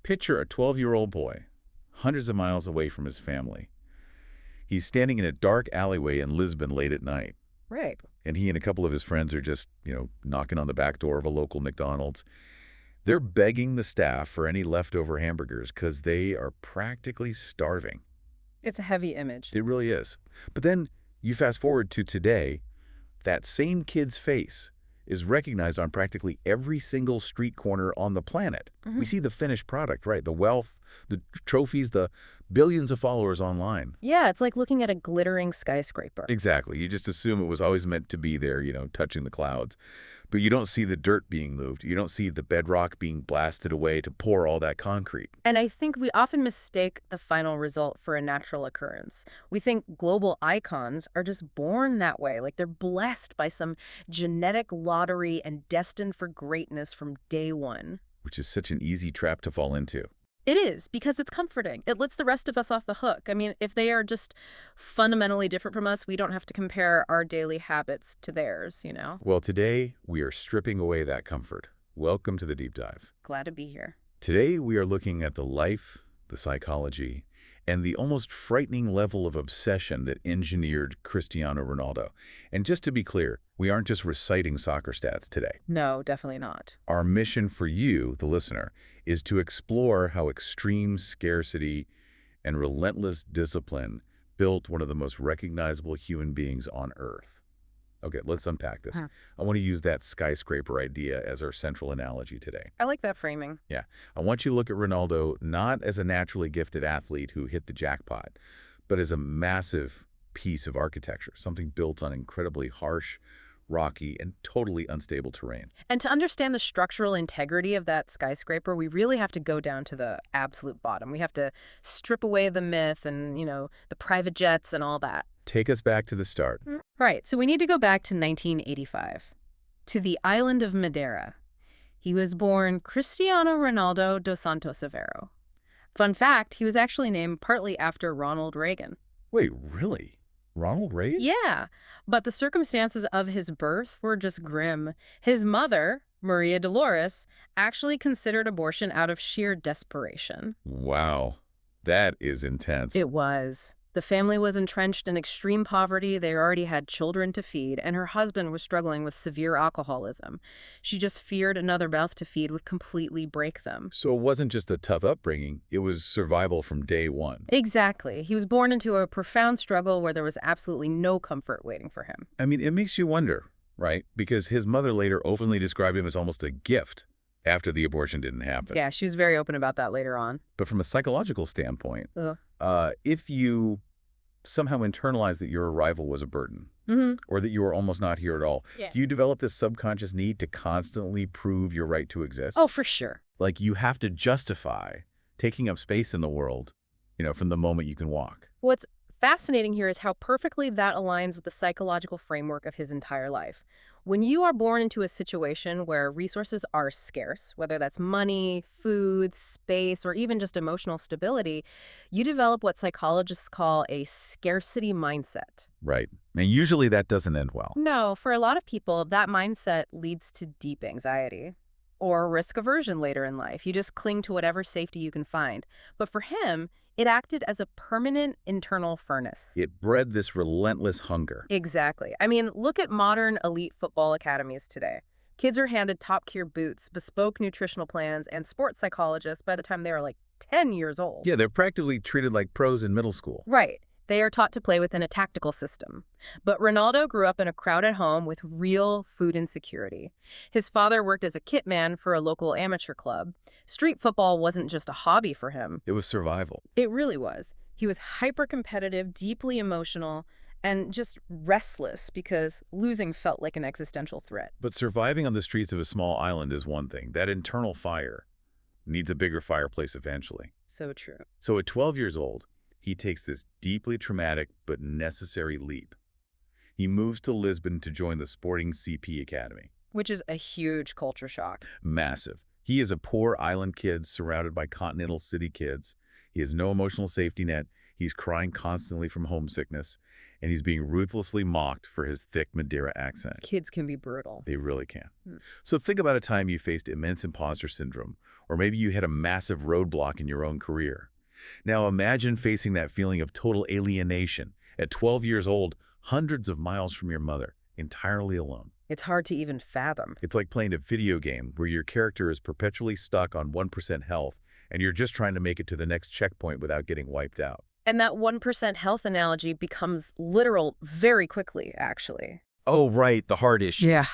Picture a 12-year-old boy, hundreds of miles away from his family. He's standing in a dark alleyway in Lisbon late at night, Right. and he and a couple of his friends are just, knocking on the back door of a local McDonald's. They're begging the staff for any leftover hamburgers because they are practically starving. It's a heavy image. It really is. But then you fast forward to today, that same kid's face is recognized on practically every single street corner on the planet. We see the finished product, right? The wealth, the trophies, the billions of followers online. Yeah, it's like looking at a glittering skyscraper. Exactly. You just assume it was always meant to be there, touching the clouds. But you don't see the dirt being moved. You don't see the bedrock being blasted away to pour all that concrete. And I think we often mistake the final result for a natural occurrence. We think global icons are just born that way, like they're blessed by some genetic lottery and destined for greatness from day one. Which is such an easy trap to fall into. It is, because it's comforting. It lets the rest of us off the hook. I mean, if they are just fundamentally different from us, we don't have to compare our daily habits to theirs. Well, today we are stripping away that comfort. Welcome to the Deep Dive. Glad to be here. Today we are looking at the life, the psychology, and the almost frightening level of obsession that engineered Cristiano Ronaldo. And just to be clear, we aren't just reciting soccer stats today. No, definitely not. Our mission for you, the listener, is to explore how extreme scarcity and relentless discipline built one of the most recognizable human beings on Earth. Okay, let's unpack this. I want to use that skyscraper idea as our central analogy today. I like that framing. Yeah, I want you to look at Ronaldo not as a naturally gifted athlete who hit the jackpot, but as a massive piece of architecture, something built on incredibly harsh, rocky, and totally unstable terrain. And to understand the structural integrity of that skyscraper, we really have to go down to the absolute bottom. We have to strip away the myth and, the private jets and all that. Take us back to the start. Right, so we need to go back to 1985, to the island of Madeira. He was born Cristiano Ronaldo dos Santos Aveiro. Fun fact, he was actually named partly after Ronald Reagan. Wait, really? Ronald Reagan? Yeah, but the circumstances of his birth were just grim. His mother, Maria Dolores, actually considered abortion out of sheer desperation. Wow, that is intense. It was. The family was entrenched in extreme poverty, they already had children to feed, and her husband was struggling with severe alcoholism. She just feared another mouth to feed would completely break them. So it wasn't just a tough upbringing, it was survival from day one. Exactly. He was born into a profound struggle where there was absolutely no comfort waiting for him. I mean, it makes you wonder, right? Because his mother later openly described him as almost a gift after the abortion didn't happen. Yeah, she was very open about that later on. But from a psychological standpoint, Ugh. if you somehow internalize that your arrival was a burden, or that you were almost not here at all, do you develop this subconscious need to constantly prove your right to exist? Oh, for sure. Like you have to justify taking up space in the world, from the moment you can walk. What's fascinating here is how perfectly that aligns with the psychological framework of his entire life. When you are born into a situation where resources are scarce, whether that's money, food, space, or even just emotional stability, you develop what psychologists call a scarcity mindset. Right. And usually that doesn't end well. No, for a lot of people, that mindset leads to deep anxiety or risk aversion later in life. You just cling to whatever safety you can find. But for him, it acted as a permanent internal furnace. It bred this relentless hunger. Exactly. I mean, look at modern elite football academies today. Kids are handed top-tier boots, bespoke nutritional plans, and sports psychologists by the time they are like 10 years old. Yeah, they're practically treated like pros in middle school. Right. They are taught to play within a tactical system. But Ronaldo grew up in a crowded home with real food insecurity. His father worked as a kit man for a local amateur club. Street football wasn't just a hobby for him. It was survival. It really was. He was hyper-competitive, deeply emotional, and just restless because losing felt like an existential threat. But surviving on the streets of a small island is one thing. That internal fire needs a bigger fireplace eventually. So true. So at 12 years old, he takes this deeply traumatic but necessary leap. He moves to Lisbon to join the Sporting CP Academy. Which is a huge culture shock. Massive. He is a poor island kid surrounded by continental city kids. He has no emotional safety net. He's crying constantly from homesickness, and he's being ruthlessly mocked for his thick Madeira accent. Kids can be brutal. They really can. Hmm. So think about a time you faced immense imposter syndrome, or maybe you had a massive roadblock in your own career. Now imagine facing that feeling of total alienation at 12 years old, hundreds of miles from your mother, entirely alone. It's hard to even fathom. It's like playing a video game where your character is perpetually stuck on 1% health, and you're just trying to make it to the next checkpoint without getting wiped out. And that 1% health analogy becomes literal very quickly, actually. Oh, right, the heart issue. Yeah.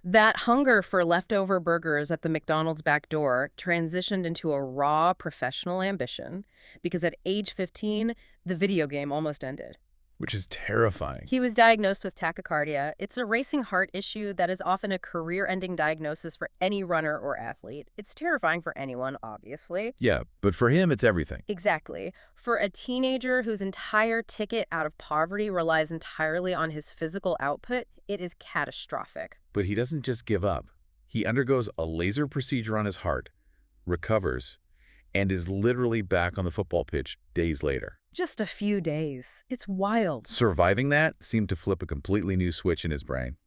That hunger for leftover burgers at the McDonald's back door transitioned into a raw professional ambition because at age 15, the video game almost ended. Which is terrifying. He was diagnosed with tachycardia. It's a racing heart issue that is often a career-ending diagnosis for any runner or athlete. It's terrifying for anyone, obviously. Yeah, but for him, it's everything. Exactly. For a teenager whose entire ticket out of poverty relies entirely on his physical output, it is catastrophic. But he doesn't just give up. He undergoes a laser procedure on his heart, recovers, and is literally back on the football pitch days later. Just a few days. It's wild. Surviving that seemed to flip a completely new switch in his brain.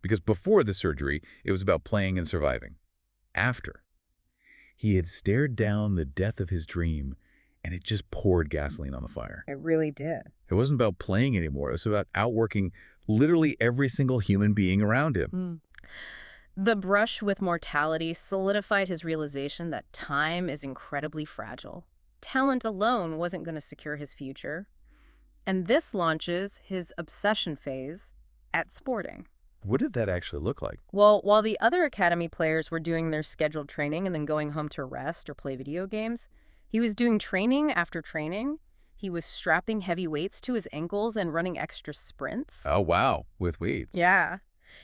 Because before the surgery, it was about playing and surviving. After, he had stared down the death of his dream, and it just poured gasoline on the fire. It really did. It wasn't about playing anymore. It was about outworking literally every single human being around him. The brush with mortality solidified his realization that time is incredibly fragile. Talent alone wasn't going to secure his future. And this launches his obsession phase at sporting. What did that actually look like? Well, while the other academy players were doing their scheduled training and then going home to rest or play video games, he was doing training after training. He was strapping heavy weights to his ankles and running extra sprints. Oh, wow. With weights. Yeah.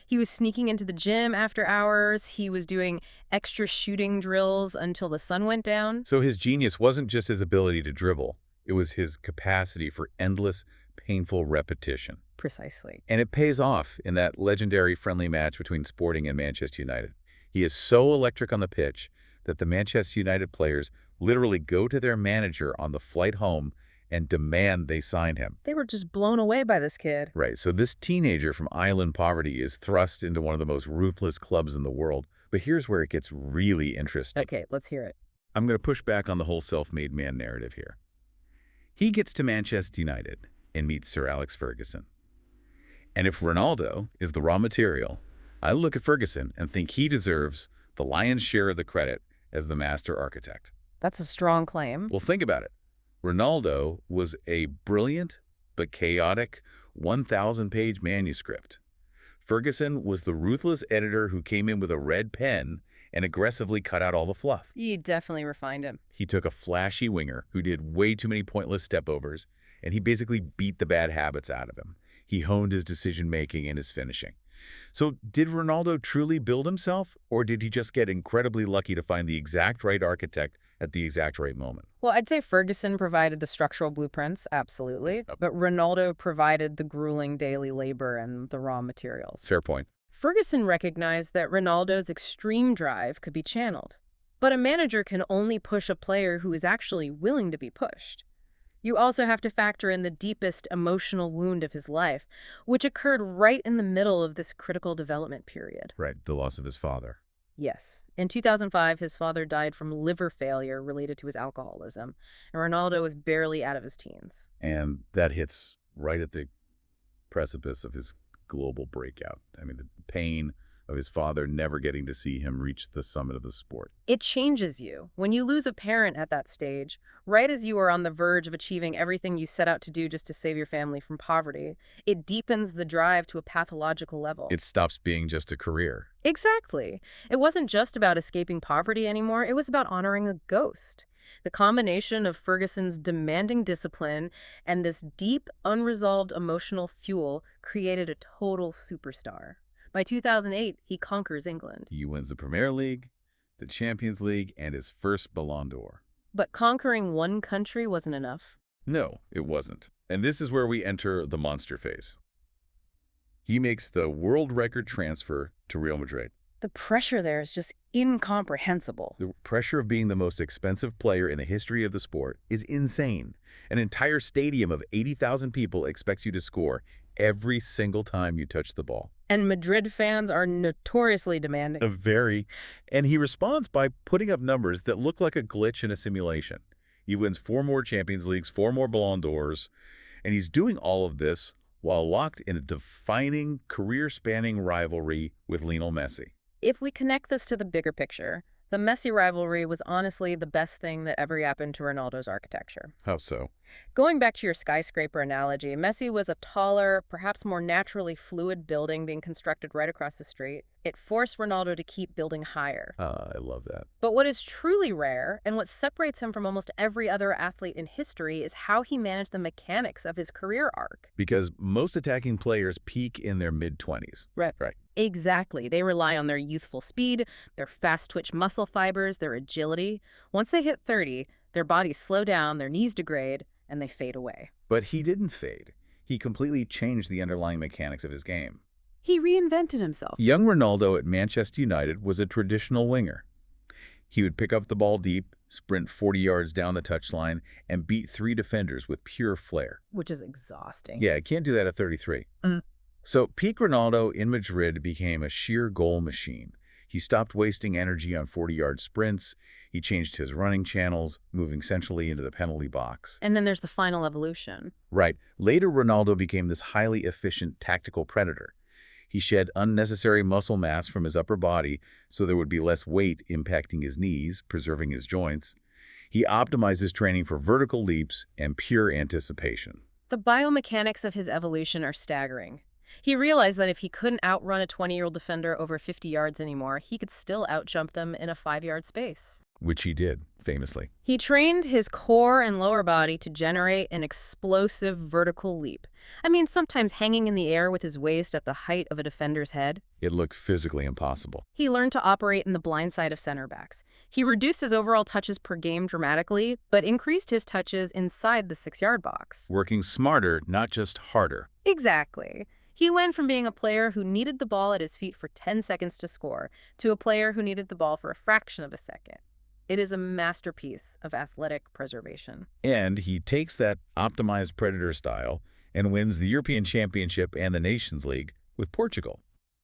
He was sneaking into the gym after hours. He was doing extra shooting drills until the sun went down. So his genius wasn't just his ability to dribble. It was his capacity for endless, painful repetition. Precisely. And it pays off in that legendary friendly match between Sporting and Manchester United. He is so electric on the pitch that the Manchester United players literally go to their manager on the flight home and demand they sign him. They were just blown away by this kid. Right, so this teenager from island poverty is thrust into one of the most ruthless clubs in the world. But here's where it gets really interesting. Okay, let's hear it. I'm going to push back on the whole self-made man narrative here. He gets to Manchester United and meets Sir Alex Ferguson. And if Ronaldo is the raw material, I look at Ferguson and think he deserves the lion's share of the credit as the master architect. That's a strong claim. Well, think about it. Ronaldo was a brilliant but chaotic 1,000-page manuscript. Ferguson was the ruthless editor who came in with a red pen and aggressively cut out all the fluff. You definitely refined him. He took a flashy winger who did way too many pointless stepovers, and he basically beat the bad habits out of him. He honed his decision-making and his finishing. So did Ronaldo truly build himself, or did he just get incredibly lucky to find the exact right architect at the exact right moment? Well, I'd say Ferguson provided the structural blueprints, absolutely. But Ronaldo provided the grueling daily labor and the raw materials. Fair point. Ferguson recognized that Ronaldo's extreme drive could be channeled. But a manager can only push a player who is actually willing to be pushed. You also have to factor in the deepest emotional wound of his life, which occurred right in the middle of this critical development period. Right, the loss of his father. Yes. In 2005, his father died from liver failure related to his alcoholism, and Ronaldo was barely out of his teens. And that hits right at the precipice of his global breakout. I mean, the pain of his father never getting to see him reach the summit of the sport. It changes you. When you lose a parent at that stage, right as you are on the verge of achieving everything you set out to do just to save your family from poverty, it deepens the drive to a pathological level. It stops being just a career. Exactly. It wasn't just about escaping poverty anymore. It was about honoring a ghost. The combination of Ferguson's demanding discipline and this deep, unresolved emotional fuel created a total superstar. By 2008, he conquers England. He wins the Premier League, the Champions League, and his first Ballon d'Or. But conquering one country wasn't enough. No, it wasn't. And this is where we enter the monster phase. He makes the world record transfer to Real Madrid. The pressure there is just incomprehensible. The pressure of being the most expensive player in the history of the sport is insane. An entire stadium of 80,000 people expects you to score every single time you touch the ball. And Madrid fans are notoriously demanding. Very. And he responds by putting up numbers that look like a glitch in a simulation. He wins 4 more Champions Leagues, 4 more Ballon d'Ors, and he's doing all of this while locked in a defining, career-spanning rivalry with Lionel Messi. If we connect this to the bigger picture, the Messi rivalry was honestly the best thing that ever happened to Ronaldo's architecture. How so? Going back to your skyscraper analogy, Messi was a taller, perhaps more naturally fluid building being constructed right across the street. It forced Ronaldo to keep building higher. I love that. But what is truly rare, and what separates him from almost every other athlete in history, is how he managed the mechanics of his career arc. Because most attacking players peak in their mid-20s. Right. Exactly. They rely on their youthful speed, their fast-twitch muscle fibers, their agility. Once they hit 30, their bodies slow down, their knees degrade, and they fade away. But he didn't fade. He completely changed the underlying mechanics of his game. He reinvented himself. Young Ronaldo at Manchester United was a traditional winger. He would pick up the ball deep, sprint 40 yards down the touchline, and beat 3 defenders with pure flair. Which is exhausting. Yeah, I can't do that at 33. So peak Ronaldo in Madrid became a sheer goal machine. He stopped wasting energy on 40-yard sprints. He changed his running channels, moving centrally into the penalty box. And then there's the final evolution. Right. Later, Ronaldo became this highly efficient tactical predator. He shed unnecessary muscle mass from his upper body so there would be less weight impacting his knees, preserving his joints. He optimized his training for vertical leaps and pure anticipation. The biomechanics of his evolution are staggering. He realized that if he couldn't outrun a 20-year-old defender over 50 yards anymore, he could still outjump them in a 5-yard space. Which he did, famously. He trained his core and lower body to generate an explosive vertical leap. I mean, sometimes hanging in the air with his waist at the height of a defender's head. It looked physically impossible. He learned to operate in the blind side of center backs. He reduced his overall touches per game dramatically, but increased his touches inside the 6-yard box. Working smarter, not just harder. Exactly. He went from being a player who needed the ball at his feet for 10 seconds to score to a player who needed the ball for a fraction of a second. It is a masterpiece of athletic preservation. And he takes that optimized predator style and wins the European Championship and the Nations League with Portugal,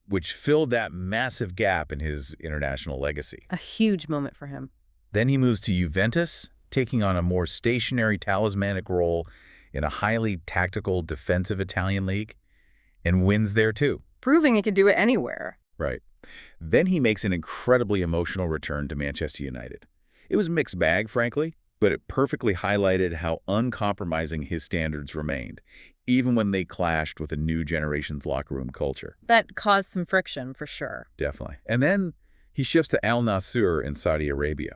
which filled that massive gap in his international legacy. A huge moment for him. Then he moves to Juventus, taking on a more stationary talismanic role in a highly tactical defensive Italian league, and wins there too. Proving he could do it anywhere. Right. Then he makes an incredibly emotional return to Manchester United. It was a mixed bag, frankly, but it perfectly highlighted how uncompromising his standards remained, even when they clashed with a new generation's locker room culture. That caused some friction, for sure. Definitely. And then he shifts to Al Nassr in Saudi Arabia.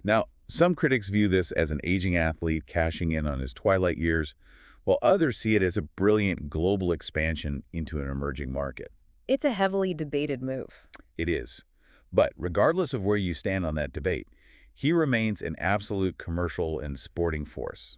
Now, some critics view this as an aging athlete cashing in on his twilight years, while others see it as a brilliant global expansion into an emerging market. It's a heavily debated move. It is. But regardless of where you stand on that debate, he remains an absolute commercial and sporting force.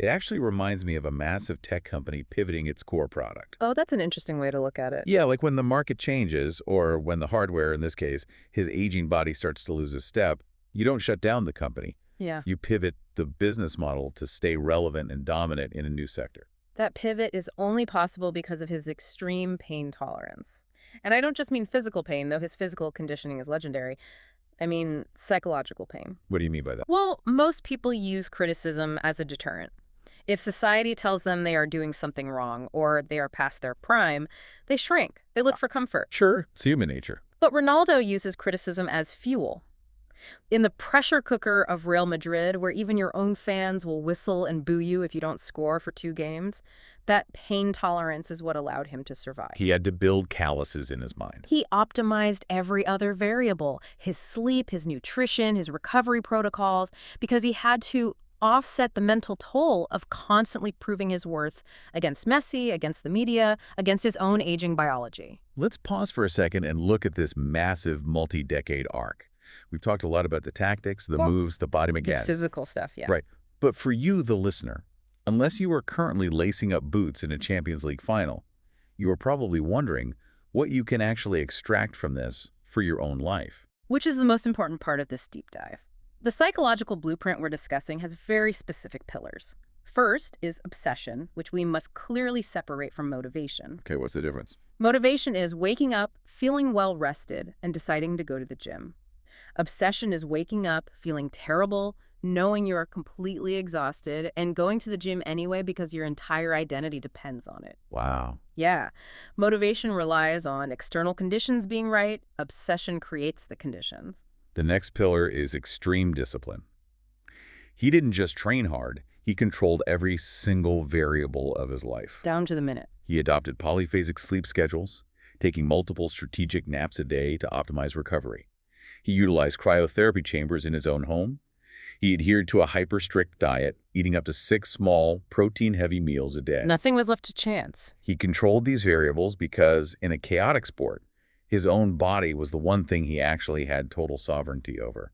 It actually reminds me of a massive tech company pivoting its core product. Oh, that's an interesting way to look at it. Yeah, like when the market changes, or when the hardware, in this case, his aging body starts to lose a step, you don't shut down the company. Yeah. You pivot the business model to stay relevant and dominant in a new sector. That pivot is only possible because of his extreme pain tolerance. And I don't just mean physical pain, though his physical conditioning is legendary. I mean psychological pain. What do you mean by that? Well, most people use criticism as a deterrent. If society tells them they are doing something wrong or they are past their prime, they shrink. They look for comfort. Sure, it's human nature. But Ronaldo uses criticism as fuel. In the pressure cooker of Real Madrid, where even your own fans will whistle and boo you if you don't score for 2 games, that pain tolerance is what allowed him to survive. He had to build calluses in his mind. He optimized every other variable, his sleep, his nutrition, his recovery protocols, because he had to offset the mental toll of constantly proving his worth against Messi, against the media, against his own aging biology. Let's pause for a second and look at this massive multi-decade arc. We've talked a lot about the tactics, the moves, the body mechanics. Physical stuff, yeah. Right. But for you, the listener, unless you are currently lacing up boots in a Champions League final, you are probably wondering what you can actually extract from this for your own life. Which is the most important part of this deep dive. The psychological blueprint we're discussing has very specific pillars. First is obsession, which we must clearly separate from motivation. Okay, what's the difference? Motivation is waking up, feeling well rested, and deciding to go to the gym. Obsession is waking up, feeling terrible, knowing you are completely exhausted, and going to the gym anyway because your entire identity depends on it. Wow. Yeah. Motivation relies on external conditions being right. Obsession creates the conditions. The next pillar is extreme discipline. He didn't just train hard, he controlled every single variable of his life. Down to the minute. He adopted polyphasic sleep schedules, taking multiple strategic naps a day to optimize recovery. He utilized cryotherapy chambers in his own home. He adhered to a hyper-strict diet, eating up to 6 small, protein-heavy meals a day. Nothing was left to chance. He controlled these variables because, in a chaotic sport, his own body was the one thing he actually had total sovereignty over.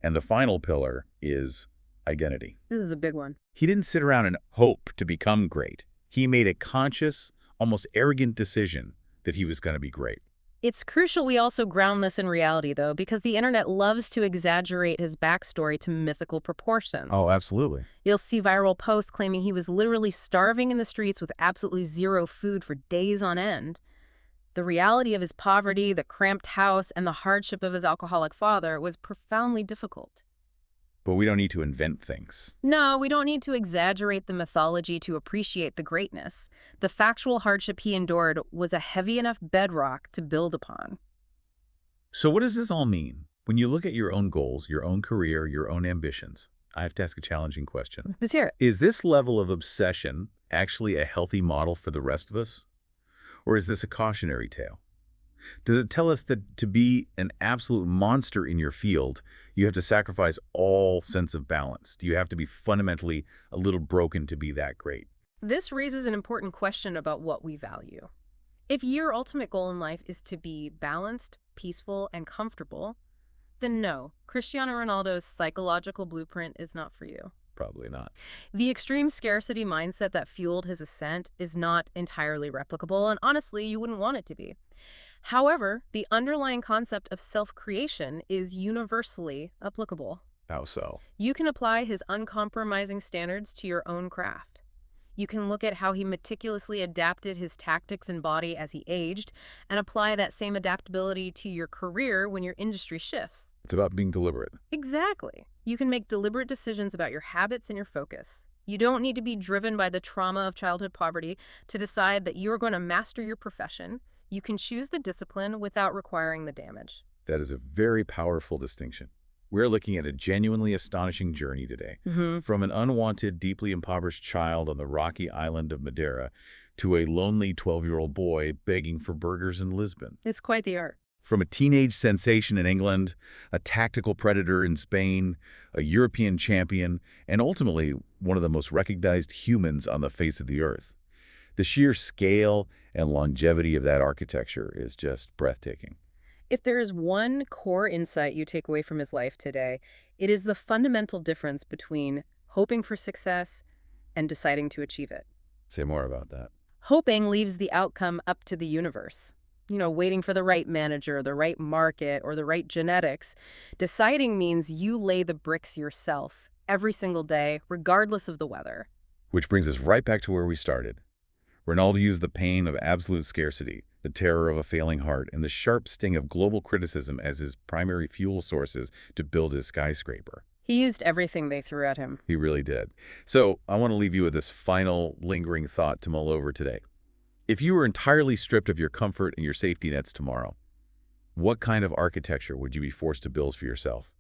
And the final pillar is identity. This is a big one. He didn't sit around and hope to become great. He made a conscious, almost arrogant decision that he was going to be great. It's crucial we also ground this in reality, though, because the internet loves to exaggerate his backstory to mythical proportions. Oh, absolutely. You'll see viral posts claiming he was literally starving in the streets with absolutely zero food for days on end. The reality of his poverty, the cramped house, and the hardship of his alcoholic father was profoundly difficult. But we don't need to invent things. No, we don't need to exaggerate the mythology to appreciate the greatness. The factual hardship he endured was a heavy enough bedrock to build upon. So what does this all mean? When you look at your own goals, your own career, your own ambitions, I have to ask a challenging question. Let's hear it. Is this level of obsession actually a healthy model for the rest of us? Or is this a cautionary tale? Does it tell us that to be an absolute monster in your field, you have to sacrifice all sense of balance? Do you have to be fundamentally a little broken to be that great? This raises an important question about what we value. If your ultimate goal in life is to be balanced, peaceful, and comfortable, then no, Cristiano Ronaldo's psychological blueprint is not for you. Probably not. The extreme scarcity mindset that fueled his ascent is not entirely replicable, and honestly, you wouldn't want it to be. However, the underlying concept of self-creation is universally applicable. How so? You can apply his uncompromising standards to your own craft. You can look at how he meticulously adapted his tactics and body as he aged, and apply that same adaptability to your career when your industry shifts. It's about being deliberate. Exactly. You can make deliberate decisions about your habits and your focus. You don't need to be driven by the trauma of childhood poverty to decide that you are going to master your profession. You can choose the discipline without requiring the damage. That is a very powerful distinction. We're looking at a genuinely astonishing journey today. From an unwanted, deeply impoverished child on the rocky island of Madeira to a lonely 12-year-old boy begging for burgers in Lisbon. It's quite the art. From a teenage sensation in England, a tactical predator in Spain, a European champion, and ultimately one of the most recognized humans on the face of the earth. The sheer scale and longevity of that architecture is just breathtaking. If there is one core insight you take away from his life today, it is the fundamental difference between hoping for success and deciding to achieve it. Say more about that. Hoping leaves the outcome up to the universe. Waiting for the right manager, the right market, or the right genetics. Deciding means you lay the bricks yourself every single day, regardless of the weather. Which brings us right back to where we started. Ronaldo used the pain of absolute scarcity, the terror of a failing heart, and the sharp sting of global criticism as his primary fuel sources to build his skyscraper. He used everything they threw at him. He really did. So I want to leave you with this final lingering thought to mull over today. If you were entirely stripped of your comfort and your safety nets tomorrow, what kind of architecture would you be forced to build for yourself?